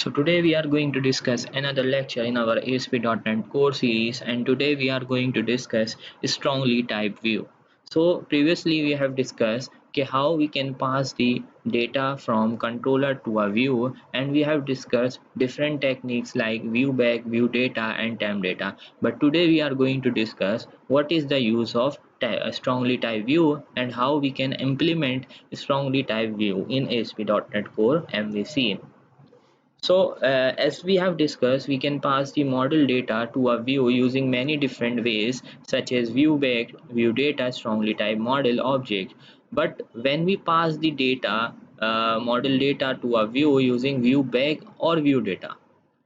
So today we are going to discuss another lecture in our ASP.NET Core series, and today we are going to discuss strongly typed view. So previously we have discussed how we can pass the data from controller to a view, and we have discussed different techniques like view back, view data and temp data. But today we are going to discuss what is the use of strongly typed view and how we can implement strongly typed view in ASP.NET Core MVC. So as we have discussed, we can pass the model data to a view using many different ways such as view back, view data, strongly typed model object. But when we pass the data model data to a view using view back or view data,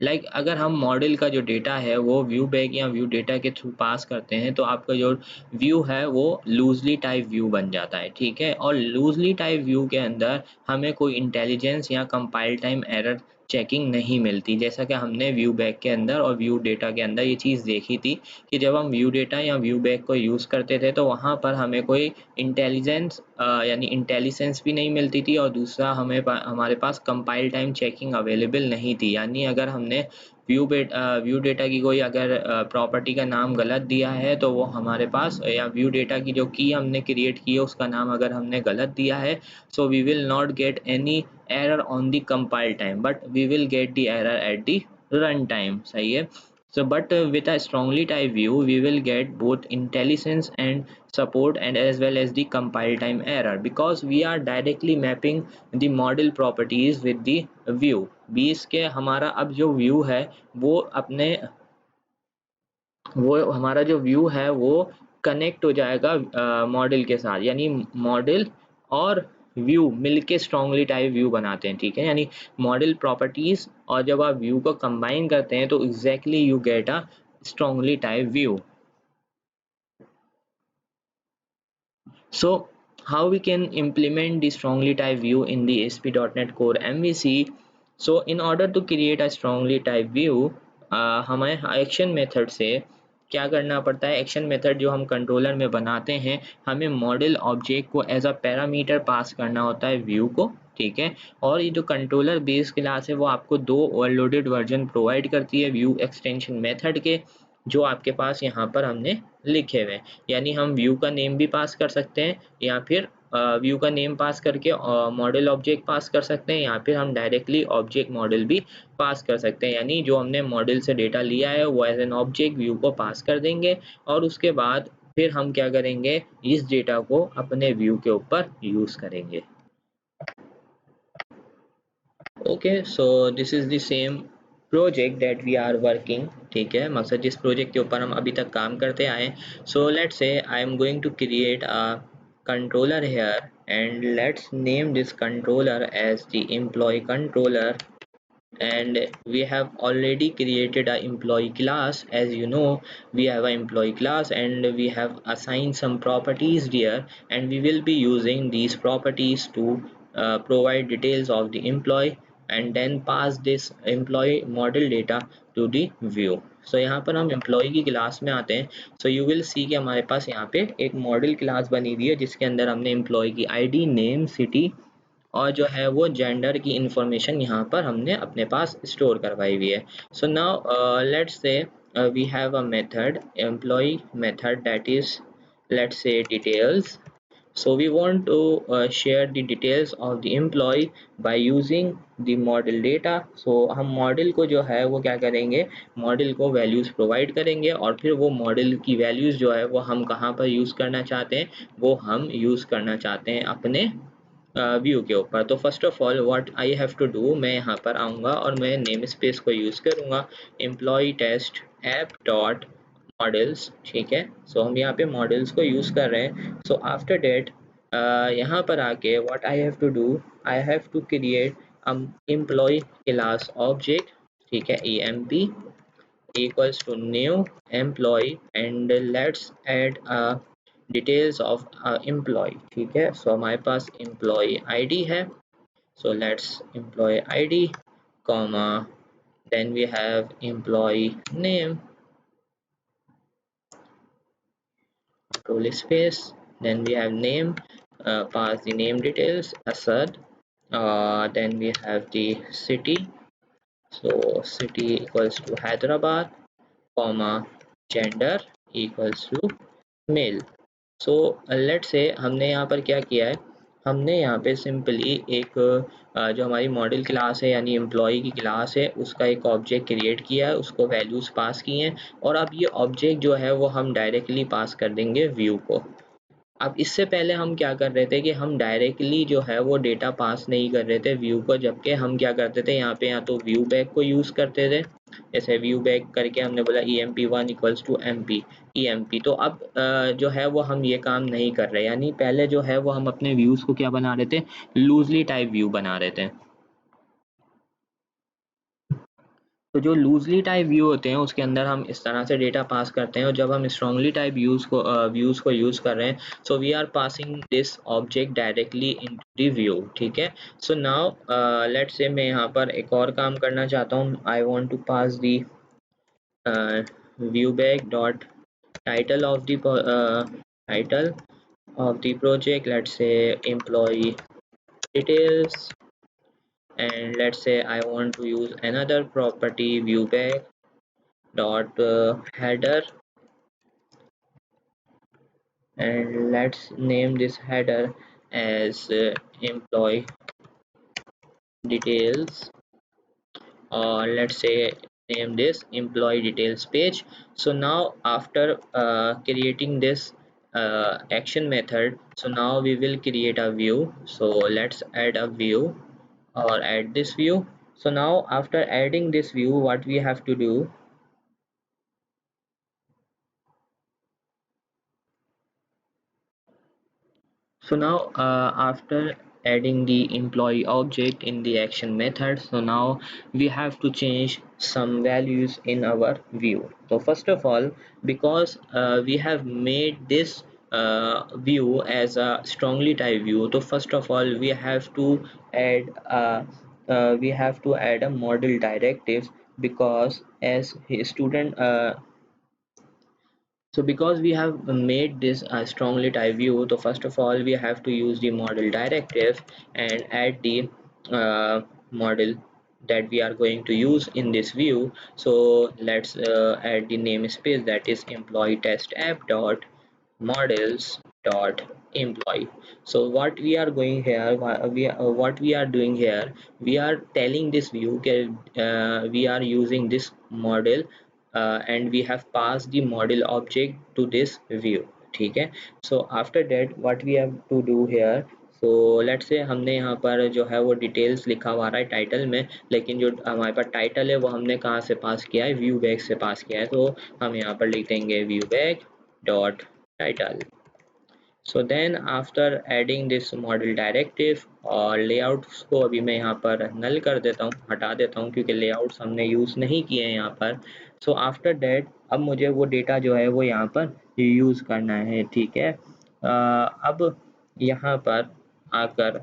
like अगर हम model का जो data है वो view bag या view data के through pass करते हैं तो आपका जो व्यू है वो लूजली टाइप व्यू बन जाता है, ठीक है। और लूजली टाइप व्यू के अंदर हमें कोई इंटेलिजेंस या कंपाइल टाइम एरर चेकिंग नहीं मिलती, जैसा कि हमने व्यू बैग के अंदर और व्यू डेटा के अंदर ये चीज़ देखी थी कि जब हम व्यू डेटा या व्यू बैग को यूज़ करते थे तो वहाँ पर हमें कोई इंटेलिजेंस यानी इंटेलिजेंस भी नहीं मिलती थी, और दूसरा हमारे पास कंपाइल टाइम चेकिंग अवेलेबल नहीं थी। यानी अगर हमने व्यू डेटा की कोई अगर प्रॉपर्टी का नाम गलत दिया है तो वो हमारे पास, या व्यू डेटा की जो की हमने क्रिएट की है उसका नाम अगर हमने गलत दिया है, so we will not get any error on the compile time, but we will get the error at the run time, सही है। So but with a strongly typed view we will get both intelligence and support and as well as the compile time error, because we are directly mapping the model properties with the view। बीस के हमारा अब जो view है वो अपने वो हमारा जो व्यू है वो कनेक्ट हो जाएगा मॉडल के साथ, यानी मॉडल और व्यू मिलके स्ट्रांगली टाइप व्यू बनाते हैं, ठीक है। यानी मॉडल प्रॉपर्टीज और जब आप व्यू को कंबाइन करते हैं तो exactly you get a strongly type view. So how we can implement the strongly typed view in the ASP.NET Core MVC? So in order to create a strongly typed view, हमें action method से क्या करना पड़ता है। Action method जो हम controller में बनाते हैं, हमें मॉडल ऑब्जेक्ट को एज अ पैरामीटर पास करना होता है व्यू को, ठीक है। और ये जो कंट्रोलर बेस क्लास है वो आपको दो ओवरलोडेड वर्जन प्रोवाइड करती है व्यू एक्सटेंशन मेथड के, जो आपके पास यहाँ पर हमने लिखे हुए हैं। यानी हम व्यू का नेम भी पास कर सकते हैं, या फिर व्यू का नेम पास करके मॉडल ऑब्जेक्ट पास कर सकते हैं, या फिर हम डायरेक्टली ऑब्जेक्ट मॉडल भी पास कर सकते हैं। यानी जो हमने मॉडल से डेटा लिया है वो एज एन ऑब्जेक्ट व्यू को पास कर देंगे, और उसके बाद फिर हम क्या करेंगे, इस डेटा को अपने व्यू के ऊपर यूज करेंगे। Okay, so this is the same project that we are working, ठीक है। मकसद जिस प्रोजेक्ट के ऊपर हम अभी तक काम करते आए। So let's say I am going to create a controller here, and let's name this controller as the employee controller, and we have already created a employee class. As you know, we have an employee class and we have assigned some properties there, and we will be using these properties to provide details of the employee and then pass this employee model data to the view। सो यहाँ पर हम employ की class में आते हैं। So you will see कि हमारे पास यहाँ पे एक मॉडल क्लास बनी हुई है जिसके अंदर हमने एम्प्लॉय की आईडी, नेम, सिटी और जो है वो जेंडर की इंफॉर्मेशन यहाँ पर हमने अपने पास स्टोर करवाई हुई है। So now let's say we have a method, employee method, that is, let's say, details। So we want to share the details of the employee by using the model data। so हम model को जो है वो क्या करेंगे, model को values provide करेंगे, और फिर वो मॉडल की वैल्यूज जो है वो हम कहाँ पर यूज करना चाहते हैं, वो हम यूज करना चाहते हैं अपने व्यू के ऊपर। तो first of all what I have to do, मैं यहाँ पर आऊँगा और मैं नेम स्पेस को यूज़ करूँगा employee test app dot models, ठीक है। सो हम यहाँ पे मॉडल्स को यूज़ कर रहे हैं। सो आफ्टर डेट यहाँ पर आके what I have to do, I have to create employee class object, ठीक है, emp equals to new employee, and let's add a details of employee, ठीक है। सो हमारे पास employee id है, so let's employee id comma, then we have employee name, control space, then we have name, pass the name details, Asad, then we have the city, So city equals to Hyderabad, comma gender equals to male. So let's से हमने यहाँ पर क्या किया है, हमने यहाँ पे सिंपली एक जो हमारी मॉडल क्लास है यानी एम्प्लॉय की क्लास है उसका एक ऑब्जेक्ट क्रिएट किया है, उसको वैल्यूज पास की हैं और अब ये ऑब्जेक्ट जो है वो हम डायरेक्टली पास कर देंगे व्यू को। अब इससे पहले हम क्या कर रहे थे कि हम डायरेक्टली जो है वो डेटा पास नहीं कर रहे थे व्यू को, जबकि हम क्या करते थे यहाँ पे या तो व्यू बैक को यूज़ करते थे, जैसे व्यू बैक करके हमने बोला emp1 equals to mp emp। तो अब जो है वो हम ये काम नहीं कर रहे, यानी पहले जो है वो हम अपने व्यूज़ को क्या बना रहे थे, लूजली टाइप व्यू बना रहे थे। तो जो लूजली टाइप व्यू होते हैं उसके अंदर हम इस तरह से डेटा पास करते हैं, और जब हम स्ट्रांगली टाइप व्यूज को यूज कर रहे हैं, so we are passing this object directly into the view. ठीक है, सो नाउ लेट्स से मैं यहाँ पर एक और काम करना चाहता हूँ, I want to pass the view bag dot title of the title of the project, let's say employee details, and let's say I want to use another property viewback dot header, and let's name this header as employee details, or let's say name this employee details page. So now after creating this action method, so now we will create a view. So let's add a view or add this view. So now after adding this view, what we have to do, so now after adding the employee object in the action method, so now we have to change some values in our view. So first of all, because we have made this view as a strongly type view, so first of all we have to add a model directive, because as a student so because we have made this a strongly type view, so first of all we have to use the model directive and add the model that we are going to use in this view. So let's add the namespace, that is employee test app dot models dot employee. So what we are going here, what we are doing here, we are telling this view we are using this model and we have passed the model object to this view. ठीक है, so after that what we have to do here, so let's say हमने यहाँ पर जो है वो details लिखा हुआ रहा है टाइटल में, लेकिन जो हमारे पास टाइटल है वो हमने कहाँ से पास किया है, व्यू बैक से पास किया है, तो हम यहाँ पर लिख देंगे view back dot title. So then after adding this model directive और layouts को अभी मैं यहाँ पर null कर देता हूँ, हटा देता हूँ, क्योंकि layouts हमने यूज़ नहीं किए हैं यहाँ पर। So after that अब मुझे वो डेटा जो है वो यहाँ पर यूज़ करना है। ठीक है, अब यहाँ पर आकर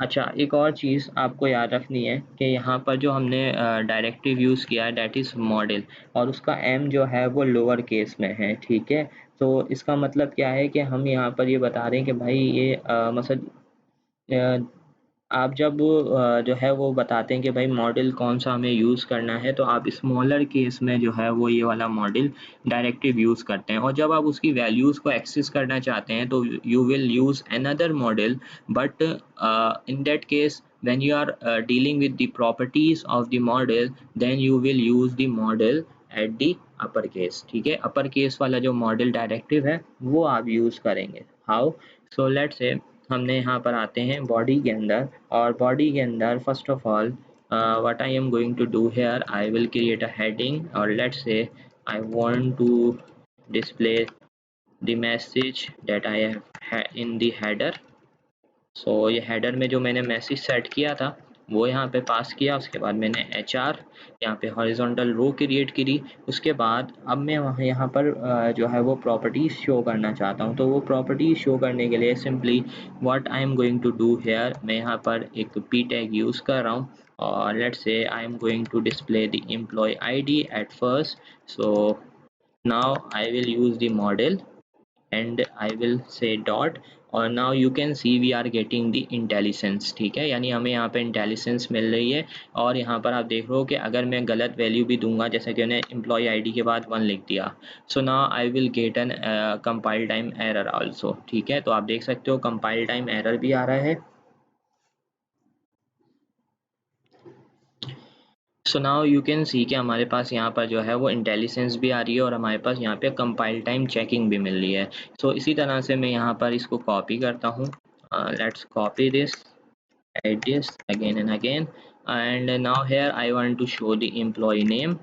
अच्छा एक और चीज़ आपको याद रखनी है कि यहाँ पर जो हमने डायरेक्टिव यूज़ किया है डेट इज़ मॉडल, और उसका एम जो है वो लोअर केस में है। ठीक है, तो इसका मतलब क्या है कि हम यहाँ पर ये बता रहे हैं कि भाई ये मतलब आप जब जो है वो बताते हैं कि भाई मॉडल कौन सा हमें यूज़ करना है, तो आप स्मॉलर केस में जो है वो ये वाला मॉडल डायरेक्टिव यूज़ करते हैं, और जब आप उसकी वैल्यूज़ को एक्सेस करना चाहते हैं तो you will use another model, but in that case when you are dealing with the properties of the model, then you will use the model at the upper case। ठीक है, upper case वाला जो model directive है वो आप use करेंगे। How, so let's से हमने यहाँ पर आते हैं बॉडी के अंदर, और बॉडी के अंदर first of all what I am going to do here, I will create a heading, or let's say I want to display the message that I have in the header। सो ये header में जो मैंने message set किया था वो यहाँ पे पास किया, उसके बाद मैंने HR यहाँ पे हॉरिजॉन्टल रो क्रिएट करी, उसके बाद अब मैं वहाँ यहाँ पर जो है वो प्रॉपर्टीज शो करना चाहता हूँ। तो वो प्रॉपर्टीज शो करने के लिए simply what I am going to do here, मैं यहाँ पर एक p टैग यूज़ कर रहा हूँ, और let's say I am going to display the employee ID at first. So now I will use the model and I will say dot और now you can see we are getting the intelligence, ठीक है, यानी हमें यहाँ पे intelligence मिल रही है। और यहाँ पर आप देख रहे हो कि अगर मैं गलत वैल्यू भी दूंगा, जैसे कि मैंने एम्प्लॉय आईडी के बाद 1 लिख दिया, so now I will get an compile time error also, ठीक है। तो आप देख सकते हो कंपाइल टाइम एरर भी आ रहा है। सो नाउ यू कैन सी कि हमारे पास यहाँ पर जो है वो इंटेलिजेंस भी आ रही है और हमारे पास यहाँ पे कंपाइल टाइम चेकिंग भी मिल रही है। सो इसी तरह से मैं यहाँ पर इसको कॉपी करता हूँ। Let's copy this, add this again and again, and now here I want to show the employee name,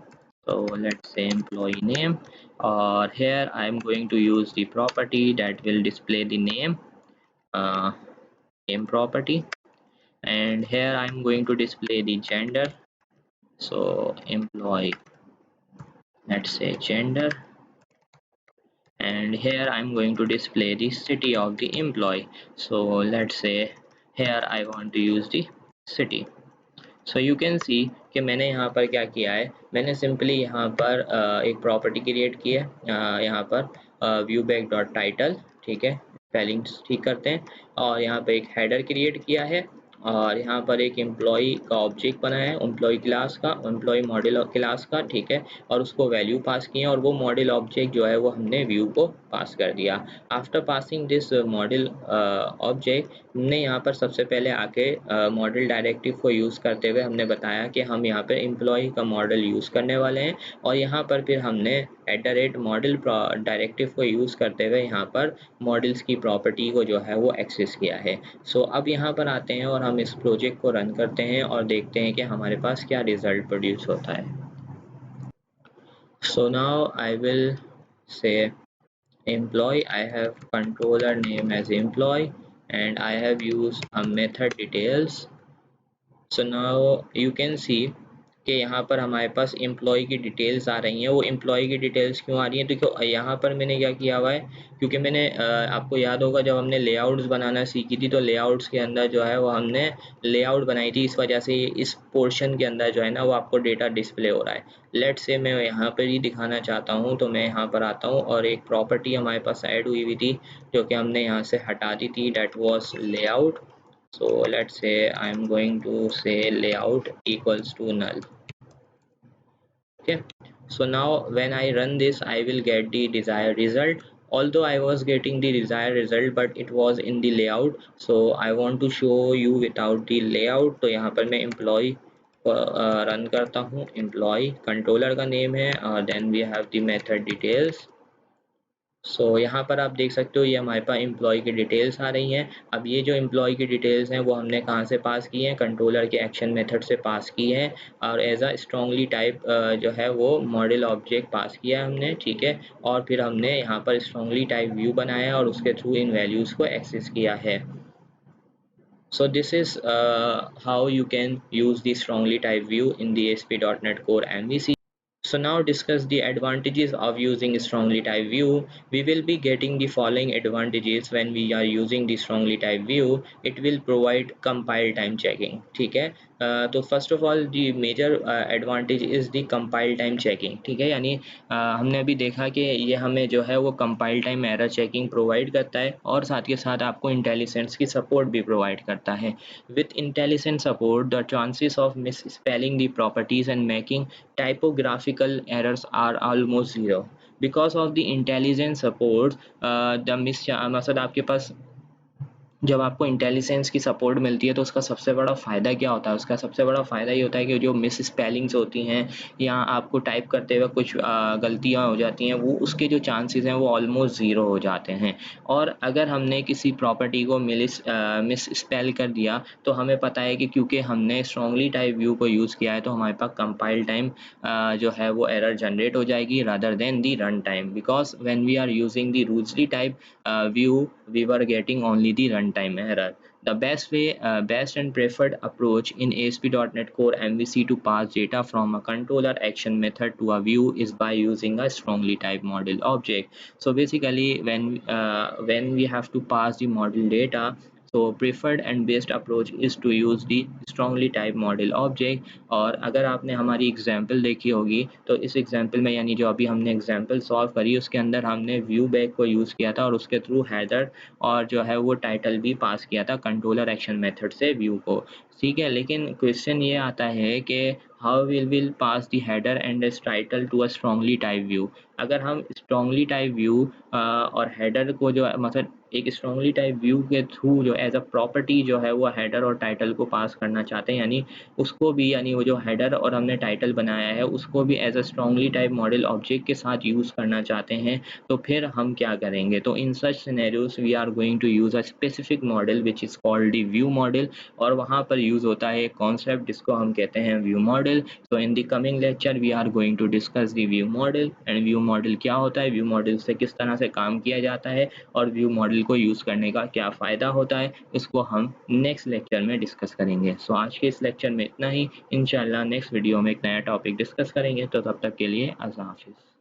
so let's say employee name, or here I'm going to use the property that will display the name, uh, name property, and here I'm going to display the gender, so employee, let's say gender, and here I'm going to display the city of the employee, so let's say here I want to use the city। So you can सी कि मैंने यहाँ पर क्या किया है, मैंने simply यहाँ पर एक प्रॉपर्टी क्रिएट की है, यहाँ पर व्यू बैक डॉट टाइटल, ठीक है, स्पेलिंग्स ठीक करते हैं, और यहाँ पे एक हेडर क्रिएट किया है, और यहाँ पर एक एम्प्लॉई का ऑब्जेक्ट बनाया है, एम्प्लॉई क्लास का, एम्प्लॉई मॉडल क्लास का, ठीक है, और उसको वैल्यू पास किए, और वो मॉडल ऑब्जेक्ट जो है वो हमने व्यू को पास कर दिया। After passing this model object, हमने यहाँ पर सबसे पहले आके मॉडल डायरेक्टिव को यूज़ करते हुए हमने बताया कि हम यहाँ पर एम्प्लॉई का मॉडल यूज़ करने वाले हैं, और यहाँ पर फिर हमने @मॉडल डायरेक्टिव को यूज़ करते हुए यहाँ पर मॉडल्स की प्रॉपर्टी को जो है वो एक्सेस किया है। सो अब यहाँ पर आते हैं और हम इस प्रोजेक्ट को रन करते हैं और देखते हैं कि हमारे पास क्या रिजल्ट प्रोड्यूस होता है। So now I will say employee, I have controller name as employee, and I have used a method details। So now you can सी कि यहाँ पर हमारे पास एम्प्लॉय की डिटेल्स आ रही हैं। वो एम्प्लॉय की डिटेल्स क्यों आ रही हैं, तो यहाँ पर मैंने क्या किया हुआ है, क्योंकि मैंने आपको याद होगा जब हमने लेआउट्स बनाना सीखी थी, तो लेआउट्स के अंदर जो है वो हमने लेआउट बनाई थी, इस वजह से इस पोर्शन के अंदर जो है ना वो आपको डेटा डिस्प्ले हो रहा है। लेट से मैं यहाँ पर ही दिखाना चाहता हूँ, तो मैं यहाँ पर आता हूँ और एक प्रॉपर्टी हमारे पास ऐड हुई हुई थी जो कि हमने यहाँ से हटा दी थी, that was layout. So let's say I'm going to say layout equals to null, okay। So now when I run this I will get the desired result, although I was getting the desired result but it was in the layout, so I want to show you without the layout। तो यहाँ पर मैं employee run करता हूँ, employee controller का name है, then we have the method details। सो यहाँ पर आप देख सकते हो ये हमारे पास एम्प्लॉय की डिटेल्स आ रही हैं। अब ये जो एम्प्लॉय की डिटेल्स हैं वो हमने कहाँ से पास की हैं, कंट्रोलर के एक्शन मेथड से पास की है, और एज अ स्ट्रॉन्गली टाइप जो है वो मॉडल ऑब्जेक्ट पास किया है हमने, ठीक है, और फिर हमने यहाँ पर स्ट्रॉन्गली टाइप व्यू बनाया और उसके थ्रू इन वैल्यूज़ को एक्सेस किया है। So this is how you can use the strongly type view in the ASP.NET Core MVC। So now discuss the advantages of using strongly type view। We will be getting the following advantages when we are using the strongly type view। It will provide compile time checking, ठीक है। तो first of all the major advantage is the compile time checking, ठीक है, यानी हमने अभी देखा कि ये हमें जो है वो compile time error checking provide करता है और साथ के साथ आपको इंटेलिजेंस की सपोर्ट भी प्रोवाइड करता है। With intelligence support the chances of miss spelling the properties and making typographical errors are almost zero because of the intelligent support। the miss मतलब आपके पास जब आपको इंटेलिजेंस की सपोर्ट मिलती है तो उसका सबसे बड़ा फ़ायदा क्या होता है, उसका सबसे बड़ा फ़ायदा ये होता है कि जो मिस स्पेलिंग्स होती हैं या आपको टाइप करते हुए कुछ गलतियाँ हो जाती हैं, वो उसके जो चांसेस हैं वो ऑलमोस्ट ज़ीरो हो जाते हैं। और अगर हमने किसी प्रॉपर्टी को मिस स्पेल कर दिया तो हमें पता है कि क्योंकि हमने स्ट्रॉन्गली टाइप व्यू को यूज़ किया है तो हमारे पास कंपाइल टाइम जो है वो एरर जनरेट हो जाएगी rather than the run time, because when we are using the loosely type view we were getting only the runtime error। The best and preferred approach in ASP.NET Core MVC to pass data from a controller action method to a view is by using a strongly typed model object। So basically when we have to pass the model data, So preferred and best approach is to use the strongly typed model object. और अगर आपने हमारी example देखी होगी तो इस example में यानी जो अभी हमने एग्जांपल सॉल्व करी उसके अंदर हमने व्यू बैक को यूज़ किया था और उसके थ्रू हेडर और जो है वो टाइटल भी पास किया था कंट्रोलर एक्शन मेथड से व्यू को, ठीक है। लेकिन क्वेश्चन ये आता है कि how will pass the header and its title to a strongly type view. अगर हम स्ट्रांगली टाइप व्यू और हेडर को जो मतलब एक स्ट्रांगली टाइप व्यू के थ्रू जो एज अ प्रॉपर्टी जो है वो हेडर और टाइटल को पास करना चाहते हैं, यानी उसको भी यानी वो जो हेडर और हमने टाइटल बनाया है उसको भी as a strongly type model object के साथ यूज़ करना चाहते हैं, तो फिर हम क्या करेंगे। तो in such scenarios we are going to use a specific model which is called the view model, और वहाँ पर यूज़ होता है एक कॉन्सेप्ट जिसको हम कहते हैं view model. So in the coming lecture we are going to discuss the view model and view model क्या होता है, व्यू मॉडल से किस तरह से काम किया जाता है और व्यू मॉडल को यूज़ करने का क्या फ़ायदा होता है, इसको हम नेक्स्ट लेक्चर में डिस्कस करेंगे। सो आज के इस लेक्चर में इतना ही, इंशाल्लाह नेक्स्ट वीडियो में एक नया टॉपिक डिस्कस करेंगे, तो तब तक के लिए अल्लाह हाफिज़।